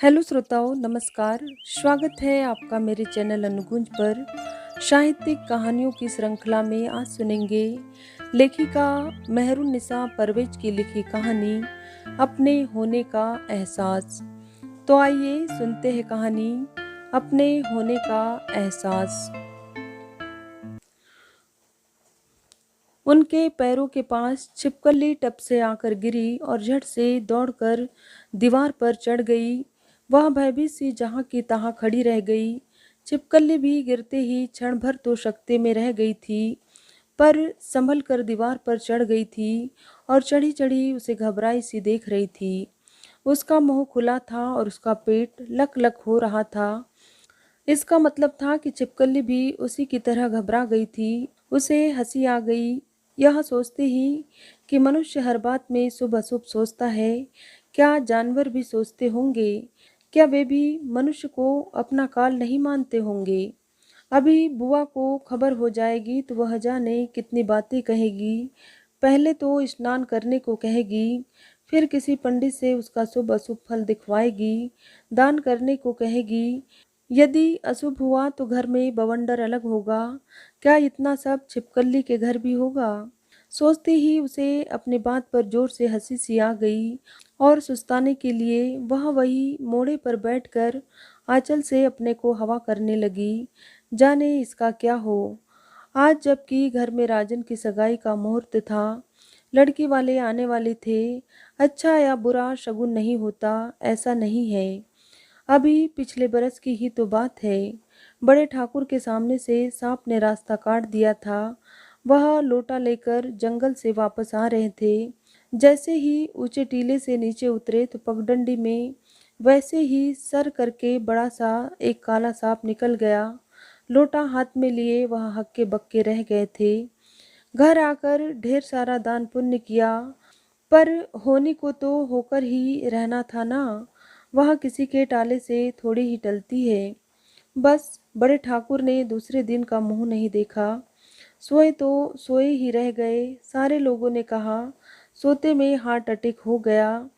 Hello श्रोताओं, नमस्कार। स्वागत है आपका मेरे चैनल अनुगुंज पर। साहित्यिक कहानियों की श्रृंखला में आज सुनेंगे लेखिका मेहरुन्निसा परवेज की लिखी कहानी अपने होने का एहसास। तो आइए सुनते हैं कहानी अपने होने का एहसास। उनके पैरों के पास छिपकली टप से आकर गिरी और झट से दौड़कर दीवार पर चढ़ गई। वह भयभीत सी जहाँ की तहाँ खड़ी रह गई। छिपकली भी गिरते ही क्षण भर तो शक्ति में रह गई थी, पर संभल कर दीवार पर चढ़ गई थी और चढ़ी चढ़ी उसे घबराई सी देख रही थी। उसका मुंह खुला था और उसका पेट लक लक हो रहा था। इसका मतलब था कि छिपकली भी उसी की तरह घबरा गई थी। उसे हंसी आ गई, यह सोचते ही कि मनुष्य हर बात में शुभ अशुभ सोचता है। क्या जानवर भी सोचते होंगे? क्या वे भी मनुष्य को अपना काल नहीं मानते होंगे? अभी बुआ को खबर हो जाएगी तो वह जाने कितनी बातें कहेगी। पहले तो स्नान करने को कहेगी, फिर किसी पंडित से उसका शुभ अशुभ फल दिखवाएगी, दान करने को कहेगी। यदि अशुभ हुआ तो घर में बवंडर अलग होगा। क्या इतना सब छिपकली के घर भी होगा? सोचते ही उसे अपने बात पर जोर से हंसी सी आ गई और सुस्ताने के लिए वह वही मोड़े पर बैठकर आंचल से अपने को हवा करने लगी। जाने इसका क्या हो। आज जबकि घर में राजन की सगाई का मुहूर्त था, लड़की वाले आने वाले थे। अच्छा या बुरा शगुन नहीं होता, ऐसा नहीं है। अभी पिछले बरस की ही तो बात है। बड़े ठाकुर के सामने से सांप ने रास्ता काट दिया था। वह लोटा लेकर जंगल से वापस आ रहे थे। जैसे ही ऊंचे टीले से नीचे उतरे तो पगडंडी में वैसे ही सर करके बड़ा सा एक काला सांप निकल गया। लोटा हाथ में लिए वह हक्के बक्के रह गए थे। घर आकर ढेर सारा दान पुण्य किया, पर होनी को तो होकर ही रहना था ना। वह किसी के टाले से थोड़ी ही टलती है। बस बड़े ठाकुर ने दूसरे दिन का मुंह नहीं देखा। सोए तो सोए ही रह गए। सारे लोगों ने कहा सोते में हार्ट अटैक हो गया,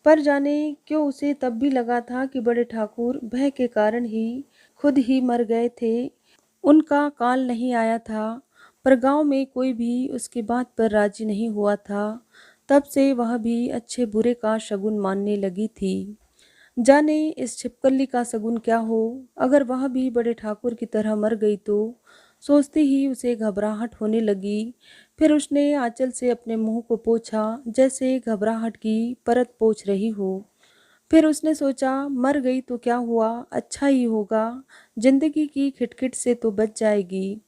पर जाने क्यों उसे तब भी लगा था कि बड़े ठाकुर भय के कारण ही खुद ही मर गए थे। उनका काल नहीं आया था, पर गांव में कोई भी उसकी बात पर राजी नहीं हुआ था। तब से वह भी अच्छे बुरे का शगुन मानने लगी थी। जाने इस छिपकली का शगुन क्या हो। अगर वह भी बड़े ठाकुर की तरह मर गई तो। सोचते ही उसे घबराहट होने लगी। फिर उसने आंचल से अपने मुंह को पोंछा, जैसे घबराहट की परत पोंछ रही हो। फिर उसने सोचा मर गई तो क्या हुआ, अच्छा ही होगा, जिंदगी की खिटखिट से तो बच जाएगी।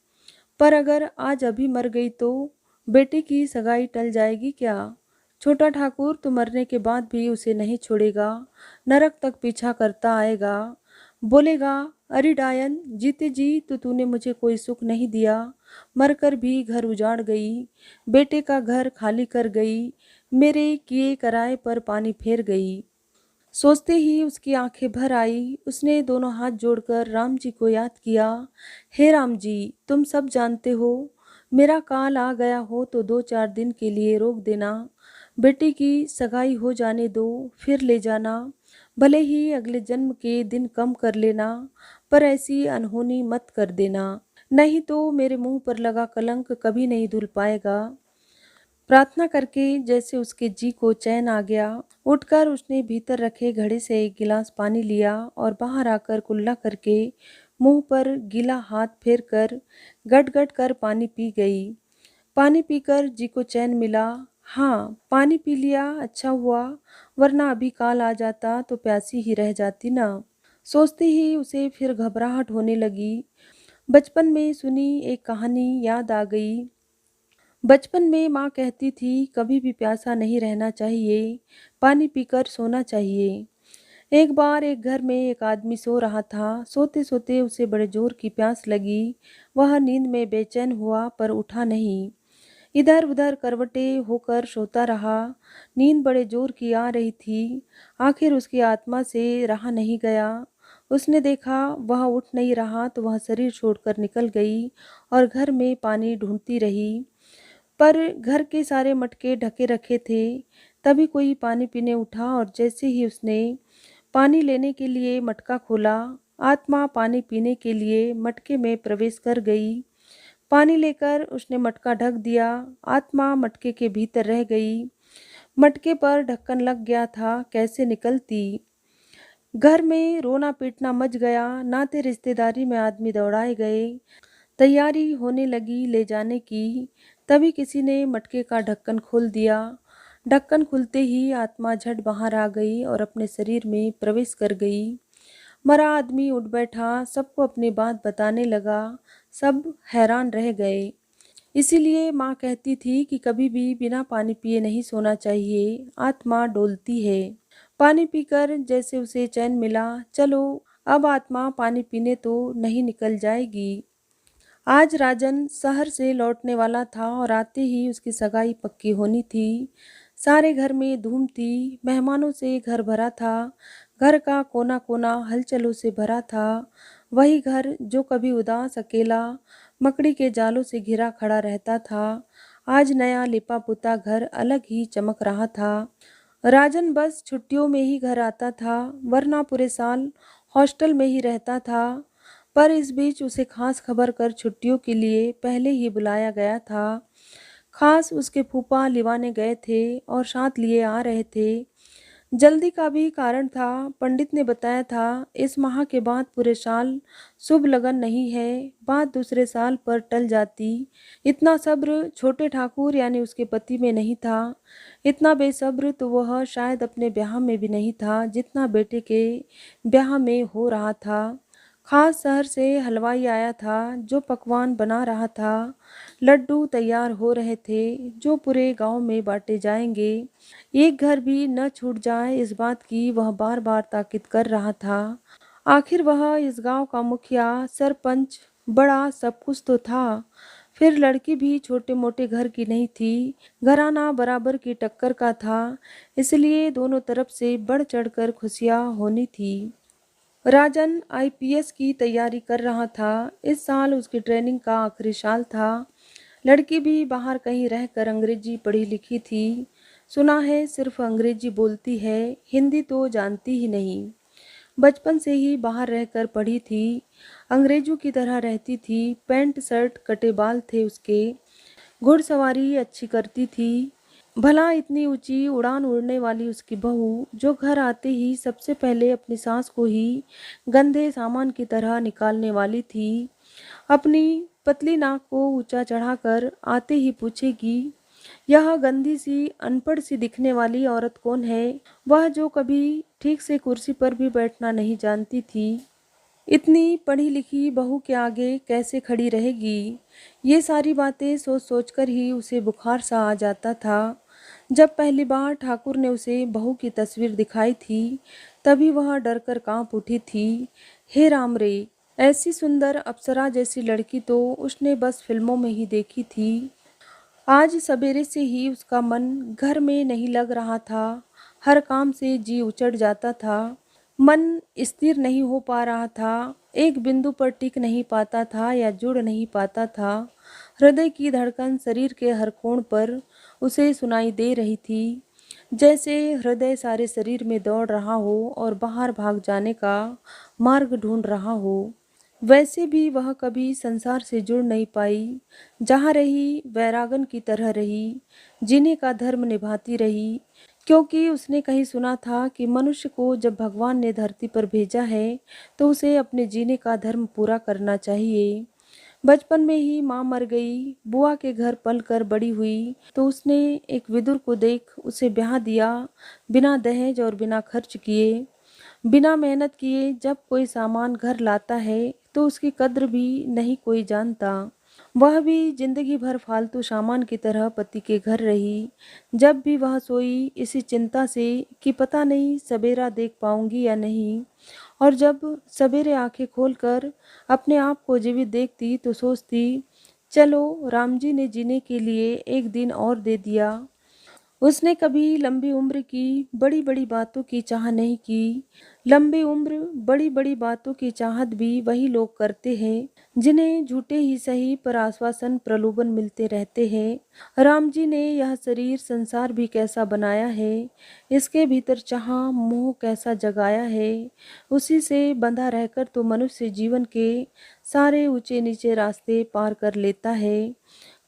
पर अगर आज अभी मर गई तो बेटे की सगाई टल जाएगी क्या? छोटा ठाकुर तो मरने के बाद भी उसे नहीं छोड़ेगा, नरक तक पीछा करता आएगा। बोलेगा, अरे डायन, जीते जी तो तूने मुझे कोई सुख नहीं दिया, मरकर भी घर उजाड़ गई, बेटे का घर खाली कर गई, मेरे किए कराए पर पानी फेर गई। सोचते ही उसकी आंखें भर आई। उसने दोनों हाथ जोड़कर राम जी को याद किया। हे राम जी, तुम सब जानते हो, मेरा काल आ गया हो तो 2-4 दिन के लिए रोक देना। बेटी की सगाई हो जाने दो, फिर ले जाना। भले ही अगले जन्म के दिन कम कर लेना, पर ऐसी अनहोनी मत कर देना, नहीं तो मेरे मुंह पर लगा कलंक कभी नहीं धुल पाएगा। प्रार्थना करके जैसे उसके जी को चैन आ गया, उठकर उसने भीतर रखे घड़े से एक गिलास पानी लिया और बाहर आकर कुल्ला करके मुंह पर गीला हाथ फेर कर गट गट कर पानी पी गई। पानी पीकर जी को चैन मिला। हाँ, पानी पी लिया, अच्छा हुआ, वरना अभी काल आ जाता तो प्यासी ही रह जाती ना। सोचते ही उसे फिर घबराहट होने लगी। बचपन में सुनी एक कहानी याद आ गई। बचपन में माँ कहती थी कभी भी प्यासा नहीं रहना चाहिए, पानी पीकर सोना चाहिए। एक बार एक घर में एक आदमी सो रहा था। सोते सोते उसे बड़े जोर की प्यास लगी। वह नींद में बेचैन हुआ पर उठा नहीं। इधर उधर करवटे होकर सोता रहा। नींद बड़े जोर की आ रही थी। आखिर उसकी आत्मा से रहा नहीं गया। उसने देखा वह उठ नहीं रहा तो वह शरीर छोड़कर निकल गई और घर में पानी ढूंढती रही, पर घर के सारे मटके ढके रखे थे। तभी कोई पानी पीने उठा और जैसे ही उसने पानी लेने के लिए मटका खोला। आत्मा पानी पीने के लिए मटके में प्रवेश कर गई। पानी लेकर उसने मटका ढक दिया। आत्मा मटके के भीतर रह गई। मटके पर ढक्कन लग गया था, कैसे निकलती। घर में रोना पीटना मच गया। नाते रिश्तेदारी में आदमी दौड़ाए गए। तैयारी होने लगी ले जाने की। तभी किसी ने मटके का ढक्कन खोल दिया। ढक्कन खुलते ही आत्मा झट बाहर आ गई और अपने शरीर में प्रवेश कर गई। मरा आदमी उठ बैठा, सबको अपनी बात बताने लगा। सब हैरान रह गए। इसीलिए माँ कहती थी कि कभी भी बिना पानी पिए नहीं सोना चाहिए, आत्मा डोलती है। पानी पीकर जैसे उसे चैन मिला। चलो अब आत्मा पानी पीने तो नहीं निकल जाएगी। आज राजन शहर से लौटने वाला था और आते ही उसकी सगाई पक्की होनी थी। सारे घर में धूम थी, मेहमानों से घर भरा था। घर का कोना कोना हलचलों से भरा था। वही घर जो कभी उदास अकेला मकड़ी के जालों से घिरा खड़ा रहता था, आज नया लिपा पुता घर अलग ही चमक रहा था। राजन बस छुट्टियों में ही घर आता था, वरना पूरे साल हॉस्टल में ही रहता था। पर इस बीच उसे खास खबर कर छुट्टियों के लिए पहले ही बुलाया गया था। खास उसके फूफा लिवाने गए थे और साथ लिए आ रहे थे। जल्दी का भी कारण था। पंडित ने बताया था इस माह के बाद पूरे साल शुभ लगन नहीं है, बात दूसरे साल पर टल जाती। इतना सब्र छोटे ठाकुर यानी उसके पति में नहीं था। इतना बेसब्र तो वह शायद अपने ब्याह में भी नहीं था जितना बेटे के ब्याह में हो रहा था। खास शहर से हलवाई आया था जो पकवान बना रहा था। लड्डू तैयार हो रहे थे जो पूरे गांव में बांटे जाएंगे। एक घर भी न छूट जाए इस बात की वह बार बार ताकीद कर रहा था। आखिर वह इस गांव का मुखिया, सरपंच, बड़ा सब कुछ तो था। फिर लड़की भी छोटे मोटे घर की नहीं थी, घराना बराबर की टक्कर का था। इसलिए दोनों तरफ से बढ़ चढ़कर खुशियां होनी थी। राजन आईपीएस की तैयारी कर रहा था। इस साल उसकी ट्रेनिंग का आखिरी साल था। लड़की भी बाहर कहीं रहकर अंग्रेजी पढ़ी लिखी थी। सुना है सिर्फ अंग्रेजी बोलती है, हिंदी तो जानती ही नहीं। बचपन से ही बाहर रहकर पढ़ी थी। अंग्रेजों की तरह रहती थी। पैंट शर्ट कटे बाल थे उसके। घुड़सवारी अच्छी करती थी। भला इतनी ऊंची उड़ान उड़ने वाली उसकी बहू जो घर आते ही सबसे पहले अपनी सास को ही गंदे सामान की तरह निकालने वाली थी। अपनी पतली नाक को ऊंचा चढ़ाकर आते ही पूछेगी, यह गंदी सी अनपढ़ सी दिखने वाली औरत कौन है। वह जो कभी ठीक से कुर्सी पर भी बैठना नहीं जानती थी, इतनी पढ़ी लिखी बहू के आगे कैसे खड़ी रहेगी। ये सारी बातें सोच सोच कर ही उसे बुखार सा आ जाता था। जब पहली बार ठाकुर ने उसे बहू की तस्वीर दिखाई थी तभी वह डर कर कांप उठी थी। हे राम रे, ऐसी सुंदर अप्सरा जैसी लड़की तो उसने बस फिल्मों में ही देखी थी। आज सवेरे से ही उसका मन घर में नहीं लग रहा था। हर काम से जी उचट जाता था। मन स्थिर नहीं हो पा रहा था, एक बिंदु पर टिक नहीं पाता था या जुड़ नहीं पाता था। हृदय की धड़कन शरीर के हर कोण पर उसे सुनाई दे रही थी, जैसे हृदय सारे शरीर में दौड़ रहा हो और बाहर भाग जाने का मार्ग ढूंढ रहा हो। वैसे भी वह कभी संसार से जुड़ नहीं पाई। जहाँ रही वैरागन की तरह रही, जीने का धर्म निभाती रही। क्योंकि उसने कहीं सुना था कि मनुष्य को जब भगवान ने धरती पर भेजा है तो उसे अपने जीने का धर्म पूरा करना चाहिए। बचपन में ही माँ मर गई, बुआ के घर पल कर बड़ी हुई तो उसने एक विदुर को देख उसे ब्याह दिया, बिना दहेज और बिना खर्च किए, बिना मेहनत किए। जब कोई सामान घर लाता है तो उसकी कद्र भी नहीं कोई जानता। वह भी जिंदगी भर फालतू सामान की तरह पति के घर रही। जब भी वह सोई इसी चिंता से कि पता नहीं सवेरा देख पाऊंगी या नहीं, और जब सवेरे आंखें खोलकर अपने आप को जीवित देखती तो सोचती, चलो राम जी ने जीने के लिए एक दिन और दे दिया। उसने कभी लंबी उम्र की बड़ी बड़ी बातों की चाह नहीं की। लंबी उम्र बड़ी बड़ी बातों की चाहत भी वही लोग करते हैं जिन्हें झूठे ही सही पर आश्वासन प्रलोभन मिलते रहते हैं। राम जी ने यह शरीर संसार भी कैसा बनाया है, इसके भीतर चाह मोह कैसा जगाया है। उसी से बंधा रहकर तो मनुष्य जीवन के सारे ऊंचे नीचे रास्ते पार कर लेता है।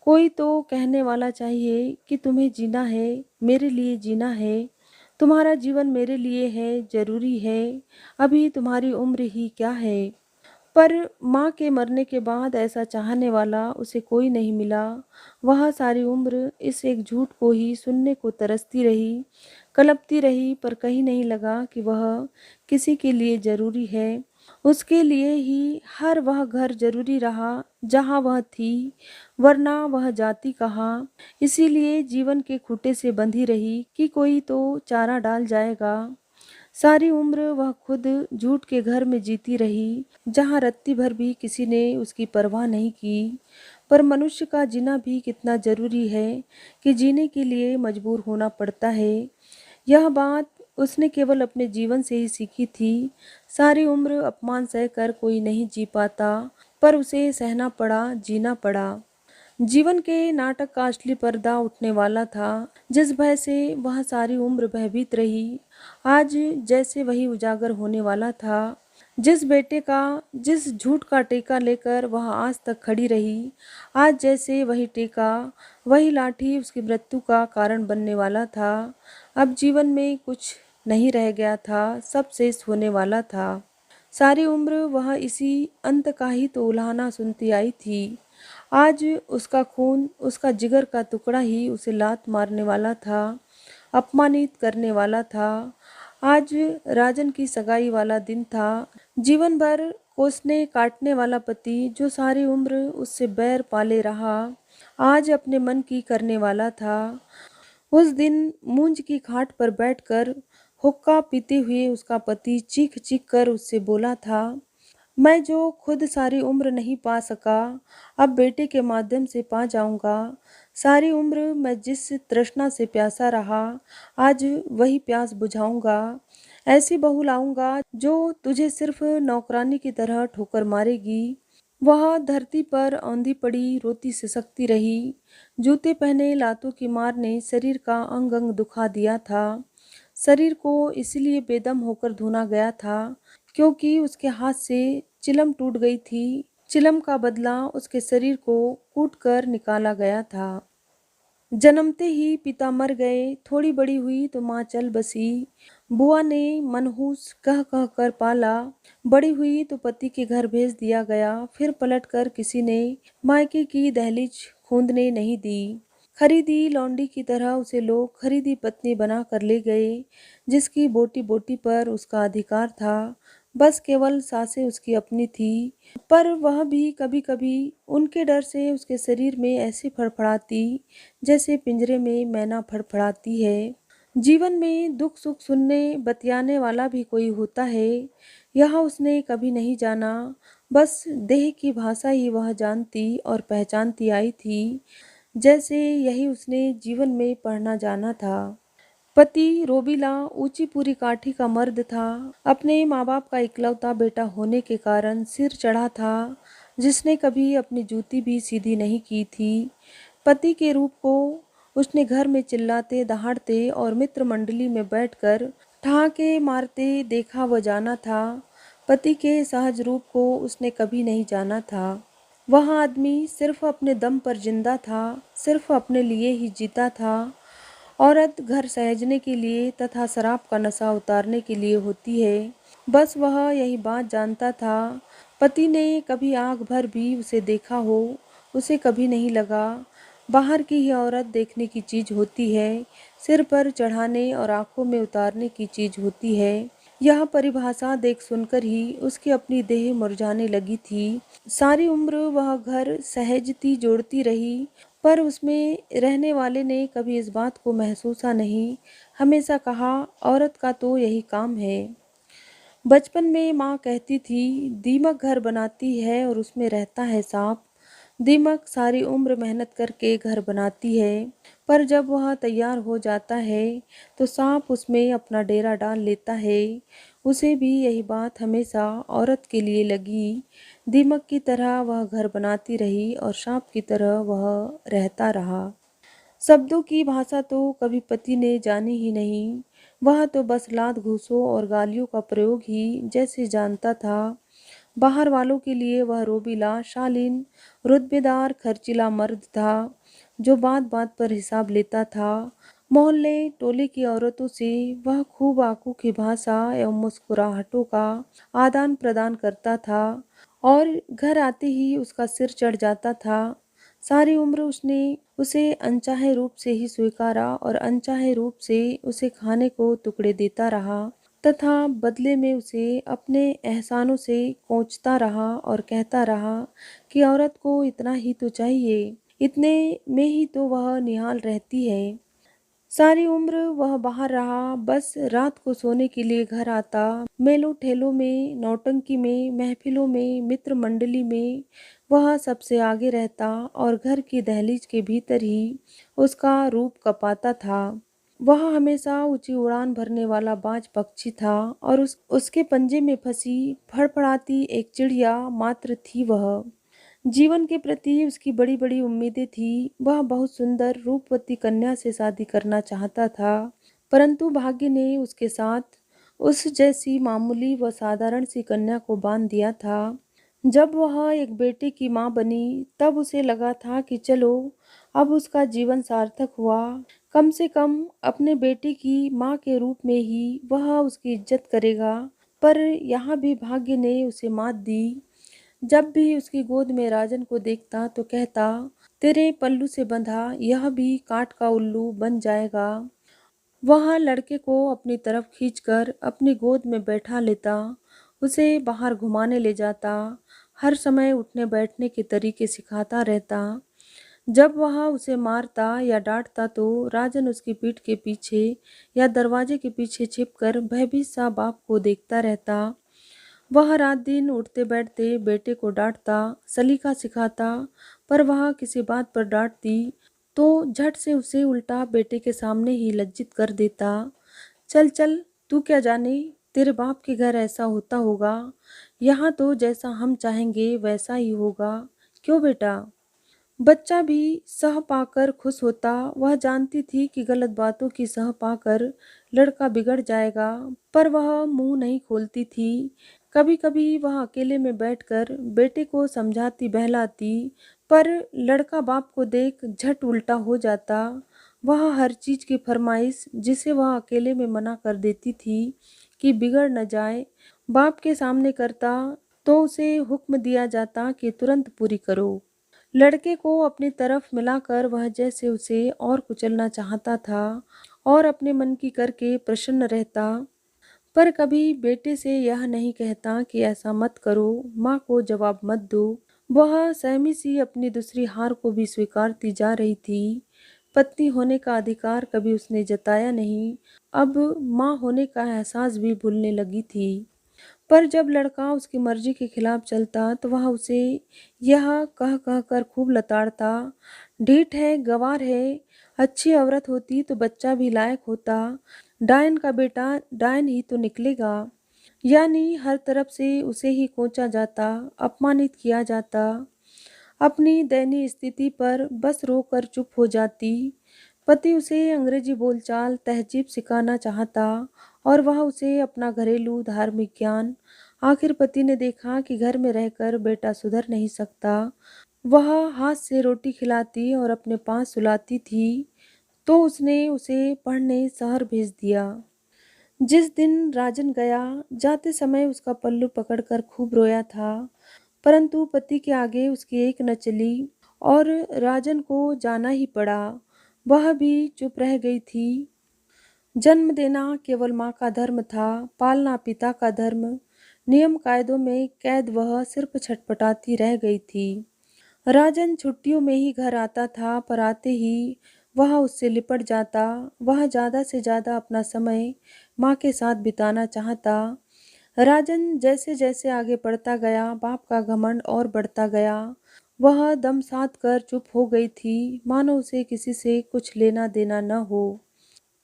कोई तो कहने वाला चाहिए कि तुम्हें जीना है, मेरे लिए जीना है, तुम्हारा जीवन मेरे लिए है, जरूरी है, अभी तुम्हारी उम्र ही क्या है। पर माँ के मरने के बाद ऐसा चाहने वाला उसे कोई नहीं मिला। वह सारी उम्र इस एक झूठ को ही सुनने को तरसती रही, कलपती रही, पर कहीं नहीं लगा कि वह किसी के लिए जरूरी है। उसके लिए ही हर वह घर जरूरी रहा जहाँ वह थी, वरना वह जाती कहाँ। इसीलिए जीवन के खूंटे से बंधी रही कि कोई तो चारा डाल जाएगा। सारी उम्र वह खुद झूठ के घर में जीती रही, जहाँ रत्ती भर भी किसी ने उसकी परवाह नहीं की। पर मनुष्य का जीना भी कितना जरूरी है कि जीने के लिए मजबूर होना पड़ता है। यह बात उसने केवल अपने जीवन से ही सीखी थी। सारी उम्र अपमान सहकर कोई नहीं जी पाता, पर उसे सहना पड़ा, जीना पड़ा। जीवन के नाटक का असली पर्दा उठने वाला था। जिस भय से वह सारी उम्र भयभीत रही, आज जैसे वही उजागर होने वाला था। जिस बेटे का, जिस झूठ का टेका लेकर वह आज तक खड़ी रही, आज जैसे वही टेका, वही लाठी उसकी मृत्यु का कारण बनने वाला था। अब जीवन में कुछ नहीं रह गया था, सब शेष होने वाला था। सारी उम्र वह इसी अंत का ही तो उल्हाना सुनती आई थी। आज उसका खून, उसका जिगर का टुकड़ा ही उसे लात मारने वाला था, अपमानित करने वाला था। आज राजन की सगाई वाला दिन था। जीवन भर कोसने काटने वाला पति जो सारी उम्र उससे बैर पाले रहा, आज अपने मन की करने वाला था। उस दिन मूंज की खाट पर बैठकर हुक्का पीते हुए उसका पति चीख चीख कर उससे बोला था, मैं जो खुद सारी उम्र नहीं पा सका, अब बेटे के माध्यम से पा जाऊंगा। सारी उम्र मैं जिस तृष्णा से प्यासा रहा, आज वही प्यास बुझाऊंगा। ऐसी बहू लाऊंगा जो तुझे सिर्फ नौकरानी की तरह ठोकर मारेगी। वह धरती पर औंधी पड़ी रोती सिसकती रही। जूते पहने लातों की मार ने शरीर का अंग अंग दुखा दिया था। शरीर को इसलिए बेदम होकर धुना गया था क्योंकि उसके हाथ से चिलम टूट गई थी। चिलम का बदला उसके शरीर को कूट कर निकाला गया था। जन्मते ही पिता मर गए, थोड़ी बड़ी हुई तो माँ चल बसी। बुआ ने मनहूस कह कह कर पाला। बड़ी हुई तो पति के घर भेज दिया गया, फिर पलट कर किसी ने मायके की दहलीज खूंदने नहीं दी। खरीदी लौंडी की तरह उसे लोग खरीदी पत्नी बना कर ले गए, जिसकी बोटी बोटी पर उसका अधिकार था। बस केवल सासें उसकी अपनी थी, पर वह भी कभी कभी उनके डर से उसके शरीर में ऐसे फड़फड़ाती जैसे पिंजरे में मैना फड़फड़ाती है। जीवन में दुख सुख सुनने बतियाने वाला भी कोई होता है, यह उसने कभी नहीं जाना। बस देह की भाषा ही वह जानती और पहचानती आई थी, जैसे यही उसने जीवन में पढ़ना जाना था। पति रोबीला ऊंची पूरी काठी का मर्द था। अपने माँ बाप का इकलौता बेटा होने के कारण सिर चढ़ा था, जिसने कभी अपनी जूती भी सीधी नहीं की थी। पति के रूप को उसने घर में चिल्लाते दहाड़ते और मित्र मंडली में बैठकर ठहाके मारते देखा व जाना था। पति के सहज रूप को उसने कभी नहीं जाना था। वह आदमी सिर्फ अपने दम पर जिंदा था, सिर्फ अपने लिए ही जीता था। औरत घर सहेजने के लिए तथा शराब का नशा उतारने के लिए होती है, बस वह यही बात जानता था। पति ने कभी आँख भर भी उसे देखा हो, उसे कभी नहीं लगा। बाहर की ही औरत देखने की चीज होती है, सिर पर चढ़ाने और आंखों में उतारने की चीज होती है। यह परिभाषा देख सुनकर ही उसकी अपनी देह मुरझाने लगी थी। सारी उम्र वह घर सहेजती जोड़ती रही, पर उसमें रहने वाले ने कभी इस बात को महसूसा नहीं। हमेशा कहा, औरत का तो यही काम है। बचपन में माँ कहती थी, दीमक घर बनाती है और उसमें रहता है सांप। दीमक सारी उम्र मेहनत करके घर बनाती है, पर जब वह तैयार हो जाता है तो सांप उसमें अपना डेरा डाल लेता है। उसे भी यही बात हमेशा औरत के लिए लगी। दीमक की तरह वह घर बनाती रही और सांप की तरह वह रहता रहा। शब्दों की भाषा तो कभी पति ने जानी ही नहीं। वह तो बस लात घूंसों और गालियों का प्रयोग ही जैसे जानता था। बाहर वालों के लिए वह रोबीला, शालीन, रुतबेदार, खर्चीला मर्द था जो बात बात पर हिसाब लेता था। मोहल्ले टोले की औरतों से वह खूब आंखों की भाषा एवं मुस्कुराहटों का आदान प्रदान करता था और घर आते ही उसका सिर चढ़ जाता था। सारी उम्र उसने उसे अनचाहे रूप से ही स्वीकारा और अनचाहे रूप से उसे खाने को टुकड़े देता रहा तथा बदले में उसे अपने एहसानों से कोंचता रहा और कहता रहा कि औरत को इतना ही तो चाहिए, इतने में ही तो वह निहाल रहती है। सारी उम्र वह बाहर रहा, बस रात को सोने के लिए घर आता। मेलों ठेलों में, नौटंकी में, महफिलों में, मित्र मंडली में वह सबसे आगे रहता और घर की दहलीज के भीतर ही उसका रूप कपाता था। वह हमेशा ऊंची उड़ान भरने वाला बाज पक्षी था और उसके पंजे में फंसी फड़फड़ाती एक चिड़िया मात्र थी वह। जीवन के प्रति उसकी बड़ी बड़ी उम्मीदें थी। वह बहुत सुंदर रूपवती कन्या से शादी करना चाहता था, परंतु भाग्य ने उसके साथ उस जैसी मामूली व साधारण सी कन्या को बांध दिया था। जब वह एक बेटे की मां बनी तब उसे लगा था कि चलो अब उसका जीवन सार्थक हुआ। कम से कम अपने बेटे की मां के रूप में ही वह उसकी इज्जत करेगा। पर यहाँ भी भाग्य ने उसे मात दी। जब भी उसकी गोद में राजन को देखता तो कहता, तेरे पल्लू से बंधा यह भी काठ का उल्लू बन जाएगा। वह लड़के को अपनी तरफ खींचकर अपनी गोद में बैठा लेता, उसे बाहर घुमाने ले जाता, हर समय उठने बैठने के तरीके सिखाता रहता। जब वह उसे मारता या डांटता तो राजन उसकी पीठ के पीछे या दरवाजे के पीछे छिपकर भयभीत सा बाप को देखता रहता। वह रात दिन उठते बैठते बेटे को डांटता, सलीका सिखाता, पर वह किसी बात पर डांटती तो झट से उसे उल्टा बेटे के सामने ही लज्जित कर देता। चल चल, तू क्या जाने, तेरे बाप के घर ऐसा होता होगा, यहाँ तो जैसा हम चाहेंगे वैसा ही होगा, क्यों बेटा। बच्चा भी सह पाकर खुश होता। वह जानती थी कि गलत बातों की सह पाकर लड़का बिगड़ जाएगा, पर वह मुंह नहीं खोलती थी। कभी कभी वह अकेले में बैठकर बेटे को समझाती बहलाती, पर लड़का बाप को देख झट उल्टा हो जाता। वह हर चीज की फरमाइश जिसे वह अकेले में मना कर देती थी कि बिगड़ न जाए, बाप के सामने करता तो उसे हुक्म दिया जाता कि तुरंत पूरी करो। लड़के को अपनी तरफ मिलाकर वह जैसे उसे और कुचलना चाहता था और अपने मन की करके प्रसन्न रहता, पर कभी बेटे से यह नहीं कहता कि ऐसा मत करो, माँ को जवाब मत दो। वह सहमी सी अपनी दूसरी हार को भी स्वीकारती जा रही थी। पत्नी होने का अधिकार कभी उसने जताया नहीं, अब माँ होने का एहसास भी भूलने लगी थी। पर जब लड़का उसकी मर्जी के खिलाफ चलता तो वह उसे यह कह कह कर खूब लताड़ता, ढीठ है, गंवार है, अच्छी औरत होती तो बच्चा भी लायक होता, डायन का बेटा डायन ही तो निकलेगा। यानी हर तरफ से उसे ही कोंचा जाता, अपमानित किया जाता। अपनी दयनीय स्थिति पर बस रोकर चुप हो जाती। पति उसे अंग्रेजी बोलचाल तहजीब सिखाना चाहता और वह उसे अपना घरेलू धार्मिक ज्ञान। आखिर पति ने देखा कि घर में रहकर बेटा सुधर नहीं सकता। वह हाथ से रोटी खिलाती और अपने पास सुलाती थी, तो उसने उसे पढ़ने शहर भेज दिया। जिस दिन राजन गया, जाते समय उसका पल्लू पकड़कर खूब रोया था, परंतु पति के आगे उसकी एक न चली और राजन को जाना ही पड़ा। वह भी चुप रह गई थी। जन्म देना केवल माँ का धर्म था, पालना पिता का धर्म। नियम कायदों में कैद वह सिर्फ छटपटाती रह गई थी। राजन छुट्टियों में ही घर आता था, पर आते ही वह उससे लिपट जाता। वह ज़्यादा से ज़्यादा अपना समय माँ के साथ बिताना चाहता। राजन जैसे जैसे आगे बढ़ता गया, बाप का घमंड और बढ़ता गया। वह दम साध कर चुप हो गई थी, मानो उसे किसी से कुछ लेना देना न हो।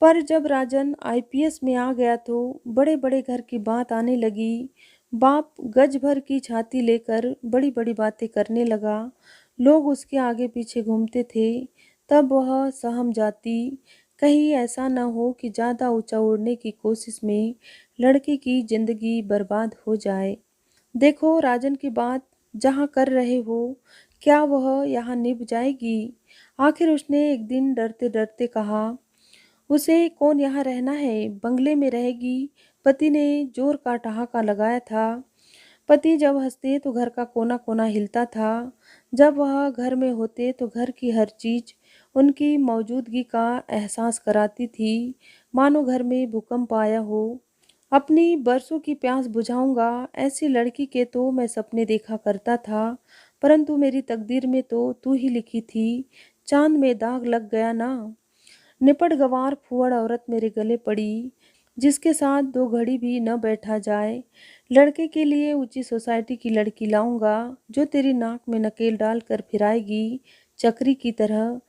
पर जब राजन आईपीएस में आ गया तो बड़े बड़े घर की बात आने लगी। बाप गज भर की छाती लेकर बड़ी बड़ी बातें करने लगा। लोग उसके आगे पीछे घूमते थे। तब वह सहम जाती, कहीं ऐसा न हो कि ज़्यादा ऊंचा उड़ने की कोशिश में लड़के की जिंदगी बर्बाद हो जाए। देखो राजन की बात जहाँ कर रहे हो, क्या वह यहाँ निभ जाएगी? आखिर उसने एक दिन डरते डरते कहा। उसे कौन यहाँ रहना है, बंगले में रहेगी। पति ने जोर का ठहाका लगाया था। पति जब हंसते तो घर का कोना कोना हिलता था। जब वह घर में होते तो घर की हर चीज उनकी मौजूदगी का एहसास कराती थी, मानो घर में भूकंप आया हो। अपनी बरसों की प्यास बुझाऊंगा, ऐसी लड़की के तो मैं सपने देखा करता था, परंतु मेरी तकदीर में तो तू ही लिखी थी। चांद में दाग लग गया ना। निपट गंवार फुहड़ औरत मेरे गले पड़ी, जिसके साथ दो घड़ी भी न बैठा जाए। लड़के के लिए ऊंची सोसाइटी की लड़की लाऊंगा, जो तेरी नाक में नकेल डाल कर फिराएगी चक्री की तरह।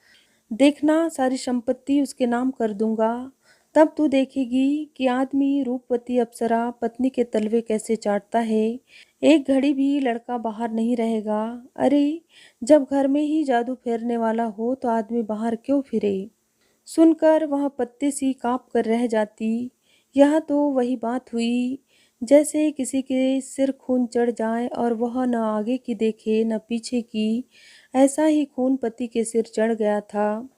देखना सारी संपत्ति उसके नाम कर दूंगा। तब तू देखेगी कि आदमी रूपवती अप्सरा पत्नी के तलवे कैसे चाटता है। एक घड़ी भी लड़का बाहर नहीं रहेगा। अरे, जब घर में ही जादू फेरने वाला हो तो आदमी बाहर क्यों फिरे? सुनकर वह पत्ते सी काँप कर रह जाती। यह तो वही बात हुई, जैसे किसी के सिर खून चढ़ जाए और वह न आगे की देखे न पीछे की। ऐसा ही खून पति के सिर चढ़ गया था।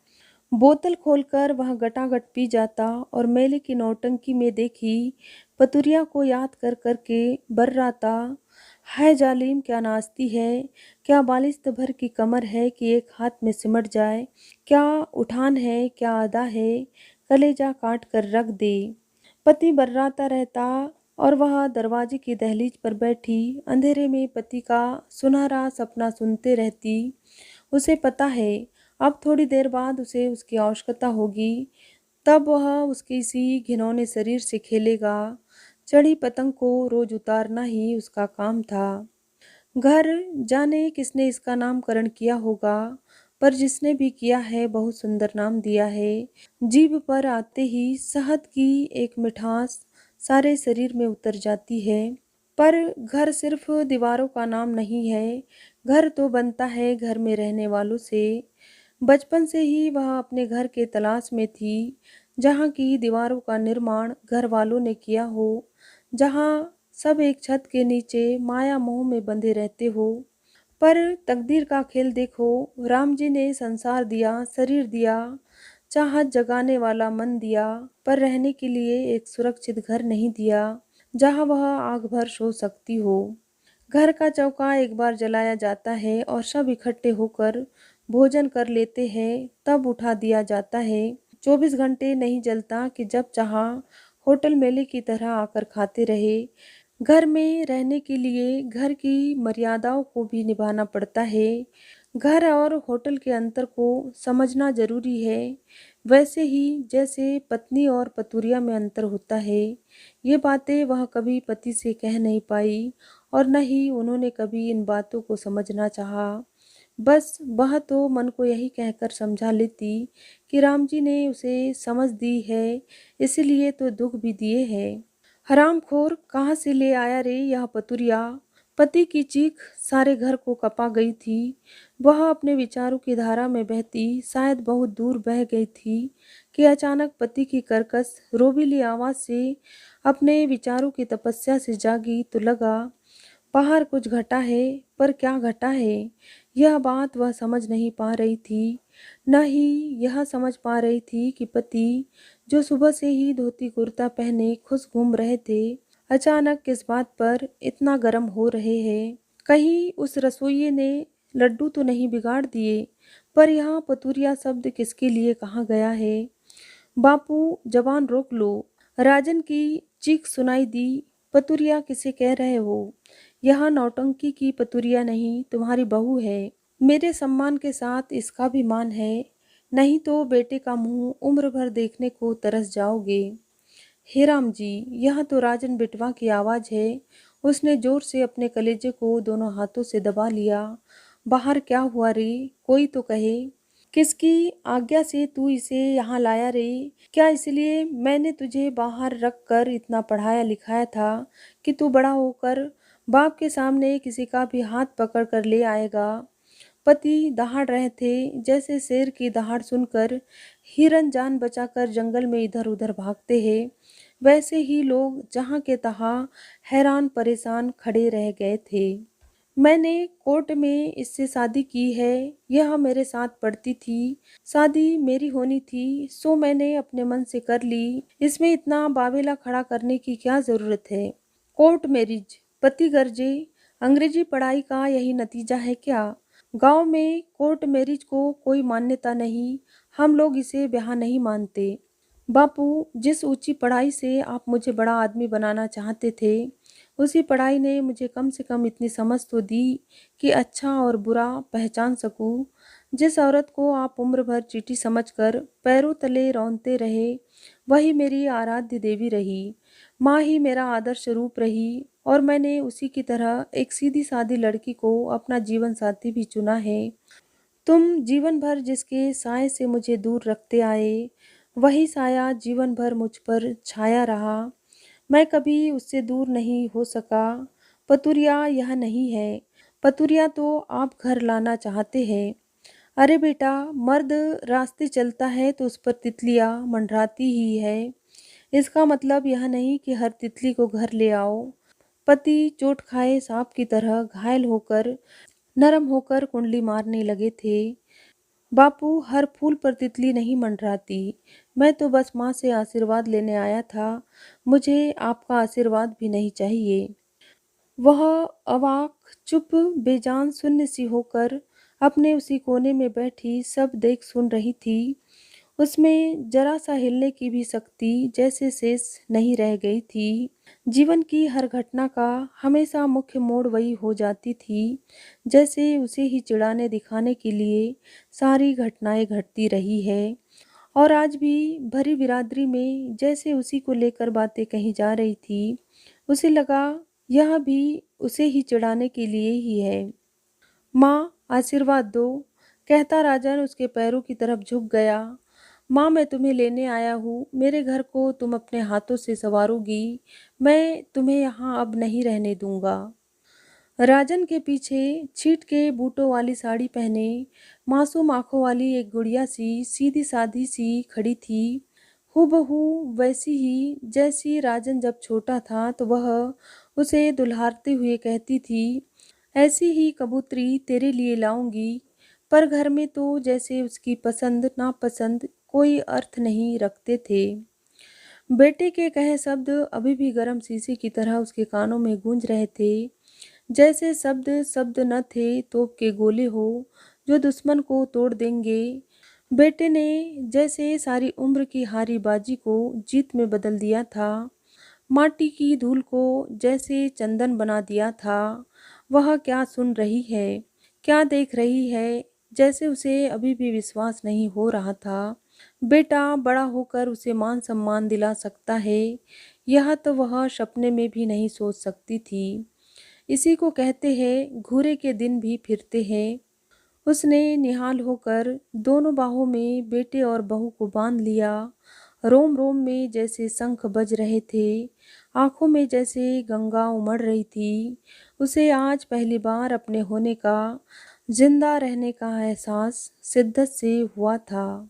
बोतल खोलकर वह गटागट पी जाता और मेले की नौटंकी में देखी पतुरिया को याद कर करके बर्राता। है जालिम, क्या नाचती है, क्या बालिश्त भर की कमर है कि एक हाथ में सिमट जाए, क्या उठान है, क्या अदा है, कलेजा काट कर रख दे। पति बर्राता रहता और वह दरवाजे की दहलीज पर बैठी अंधेरे में पति का सुनहरा सपना सुनते रहती। उसे पता है अब थोड़ी देर बाद उसे उसकी आवश्यकता होगी, तब वह उसके इसी घिनौने शरीर से खेलेगा। चढ़ी पतंग को रोज उतारना ही उसका काम था। घर जाने किसने इसका नामकरण किया होगा, पर जिसने भी किया है बहुत सुंदर नाम दिया है। जीभ पर आते ही शहद की एक मिठास सारे शरीर में उतर जाती है। पर घर सिर्फ दीवारों का नाम नहीं है। घर तो बनता है घर में रहने वालों से। बचपन से ही वह अपने घर के तलाश में थी, जहाँ की दीवारों का निर्माण घर वालों ने किया हो, जहाँ सब एक छत के नीचे माया मोह में बंधे रहते हो। पर तकदीर का खेल देखो, राम जी ने संसार दिया, शरीर दिया, चाहत जगाने वाला मन दिया, पर रहने के लिए एक सुरक्षित घर नहीं दिया, जहाँ वह आग भर सो सकती हो। घर का चौका एक बार जलाया जाता है और सब इकट्ठे होकर भोजन कर लेते हैं, तब उठा दिया जाता है। 24 घंटे नहीं जलता कि जब चाहा होटल मेले की तरह आकर खाते रहे। घर में रहने के लिए घर की मर्यादाओं को भी निभाना पड़ता है। घर और होटल के अंतर को समझना जरूरी है। वैसे ही जैसे पत्नी और पतुरिया में अंतर होता है। ये बातें वह कभी पति से कह नहीं पाई और न ही उन्होंने कभी इन बातों को समझना चाहा। बस वह तो मन को यही कहकर समझा लेती कि राम जी ने उसे समझ दी है, इसीलिए तो दुख भी दिए हैं। हरामखोर, कहाँ से ले आया रे यह पतुरिया? पति की चीख सारे घर को कपा गई थी। वह अपने विचारों की धारा में बहती शायद बहुत दूर बह गई थी कि अचानक पति की कर्कश रोबीली आवाज से अपने विचारों की तपस्या से जागी तो लगा बाहर कुछ घटा है। पर क्या घटा है, यह बात वह समझ नहीं पा रही थी। न ही यह समझ पा रही थी कि पति, जो सुबह से ही धोती कुर्ता पहने खुश घूम रहे थे, अचानक किस बात पर इतना गर्म हो रहे हैं। कहीं उस रसोइये ने लड्डू तो नहीं बिगाड़ दिए? पर यहाँ पतुरिया शब्द किसके लिए कहा गया है? बापू, जबान रोक लो। राजन की चीख सुनाई दी। पतुरिया किसे कह रहे हो? यह नौटंकी की पतुरिया नहीं, तुम्हारी बहू है। मेरे सम्मान के साथ इसका भी मान है, नहीं तो बेटे का मुंह उम्र भर देखने को तरस जाओगे। हे राम जी, यह तो राजन बिटवा की आवाज है। उसने जोर से अपने कलेजे को दोनों हाथों से दबा लिया। बाहर क्या हुआ रे, कोई तो कहे। किसकी आज्ञा से तू इसे यहाँ लाया रे? क्या इसलिए मैंने तुझे बाहर रख कर इतना पढ़ाया लिखाया था कि तू बड़ा होकर बाप के सामने किसी का भी हाथ पकड़ कर ले आएगा? पति दहाड़ रहे थे। जैसे शेर की दहाड़ सुनकर हिरन जान बचाकर जंगल में इधर उधर भागते हैं, वैसे ही लोग जहाँ के तहाँ हैरान परेशान खड़े रह गए थे। मैंने कोर्ट में इससे शादी की है, यह मेरे साथ पढ़ती थी, शादी मेरी होनी थी, सो मैंने अपने मन से कर ली। इसमें इतना बावेला खड़ा करने की क्या जरूरत है? कोर्ट मैरिज, पति गरजे, अंग्रेजी पढ़ाई का यही नतीजा है क्या? गांव में कोर्ट मैरिज को कोई मान्यता नहीं, हम लोग इसे ब्याह नहीं मानते। बापू, जिस ऊंची पढ़ाई से आप मुझे बड़ा आदमी बनाना चाहते थे, उसी पढ़ाई ने मुझे कम से कम इतनी समझ तो दी कि अच्छा और बुरा पहचान सकूं। जिस औरत को आप उम्र भर चींटी समझकर पैरों तले रौंदते रहे, वही मेरी आराध्य देवी रही। माँ ही मेरा आदर्श रूप रही और मैंने उसी की तरह एक सीधी सादी लड़की को अपना जीवन साथी भी चुना है। तुम जीवन भर जिसके साए से मुझे दूर रखते आए, वही साया जीवन भर मुझ पर छाया रहा। मैं कभी उससे दूर नहीं हो सका। पतुरिया यह नहीं है। पतुरिया तो आप घर लाना चाहते हैं। अरे बेटा, मर्द रास्ते चलता है तो उस पर तितलियां मंडराती ही है। इसका मतलब यह नहीं कि हर तितली को घर ले आओ। पति चोट खाए सांप की तरह घायल होकर नरम होकर कुंडली मारने लगे थे। बापू, हर फूल पर तितली नहीं मंडराती। मैं तो बस माँ से आशीर्वाद लेने आया था, मुझे आपका आशीर्वाद भी नहीं चाहिए। वह अवाक, चुप, बेजान, शून्य सी होकर अपने उसी कोने में बैठी सब देख सुन रही थी। उसमें जरा सा हिलने की भी शक्ति जैसे शेष नहीं रह गई थी। जीवन की हर घटना का हमेशा मुख्य मोड़ वही हो जाती थी, जैसे उसे ही चिढ़ाने दिखाने के लिए सारी घटनाएं घटती रही है। और आज भी भरी बिरादरी में जैसे उसी को लेकर बातें कही जा रही थी। उसे लगा यह भी उसे ही चिढ़ाने के लिए ही है। माँ, आशीर्वाद दो, कहता राजन उसके पैरों की तरफ झुक गया। माँ, मैं तुम्हें लेने आया हूँ, मेरे घर को तुम अपने हाथों से संवारोगी, मैं तुम्हें यहाँ अब नहीं रहने दूंगा। राजन के पीछे छीट के बूटों वाली साड़ी पहने मासूम आंखों वाली एक गुड़िया सी सीधी साधी सी खड़ी थी, हूबहू वैसी ही जैसी राजन जब छोटा था तो वह उसे दुल्हारते हुए कहती थी, ऐसी ही कबूतरी तेरे लिए लाऊंगी। पर घर में तो जैसे उसकी पसंद नापसंद कोई अर्थ नहीं रखते थे। बेटे के कहे शब्द अभी भी गर्म शीशे की तरह उसके कानों में गूंज रहे थे, जैसे शब्द शब्द न थे तोप के गोले हो जो दुश्मन को तोड़ देंगे। बेटे ने जैसे सारी उम्र की हारी बाजी को जीत में बदल दिया था, माटी की धूल को जैसे चंदन बना दिया था। वह क्या सुन रही है, क्या देख रही है, जैसे उसे अभी भी विश्वास नहीं हो रहा था। बेटा बड़ा होकर उसे मान सम्मान दिला सकता है, यह तो वह सपने में भी नहीं सोच सकती थी। इसी को कहते हैं घूरे के दिन भी फिरते हैं। उसने निहाल होकर दोनों बाहों में बेटे और बहू को बांध लिया। रोम रोम में जैसे शंख बज रहे थे, आंखों में जैसे गंगा उमड़ रही थी। उसे आज पहली बार अपने होने का, जिंदा रहने का एहसास शिद्दत से हुआ था।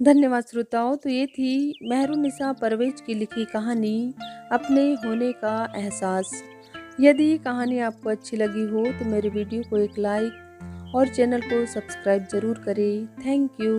धन्यवाद श्रोताओं। तो ये थी मेहरुन्निसा परवेज की लिखी कहानी अपने होने का एहसास। यदि कहानी आपको अच्छी लगी हो तो मेरे वीडियो को एक लाइक और चैनल को सब्सक्राइब जरूर करें। Thank you.